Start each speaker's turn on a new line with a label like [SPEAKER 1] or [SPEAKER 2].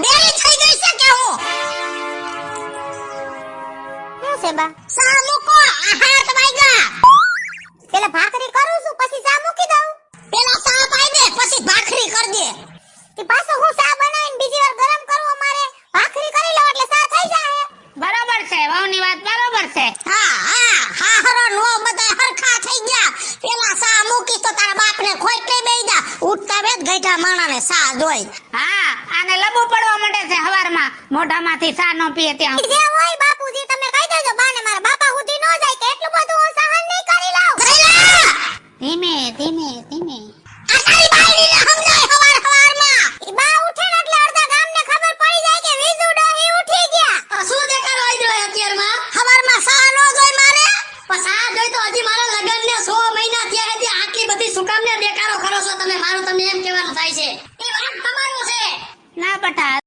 [SPEAKER 1] બેરી થઈ ગઈ છે કે હું
[SPEAKER 2] છે બા
[SPEAKER 1] સા મૂકો હાથ વાગ્યા
[SPEAKER 2] પેલા ભાખરી કરું છું પછી ચા મૂકી દઉં
[SPEAKER 1] પેલા સા પાઈ દે પછી ભાખરી કર દે
[SPEAKER 2] તે પાછો હું ચા બનાવીને બીજી વાર ગરમ કરવો મારે ભાખરી કરી લઉં એટલે ચા થઈ જાય
[SPEAKER 3] બરોબર છે વહુની વાત બરોબર છે
[SPEAKER 1] હા હા હા હરો નો બધા હરખા થઈ ગયા પેલા સા મૂકી તો તારા બાપને ખોટે બેઈ જા ઉઠતા વેત ગઈઠા માણાને સા દોઈ
[SPEAKER 3] હા આને લબુ પડવા માંડે છે હવારમાં મોઢામાંથી સા ન પીએ ત્યાં
[SPEAKER 2] જે હોય બાપુજી તમે કહી દેજો બાને મારા બાપા સુધી ન જાય કે એટલું બધું હું સહન નહીં કરી લઉં
[SPEAKER 3] ધીમે ધીમે ધીમે
[SPEAKER 1] આ તારી બાયડીને સમજાય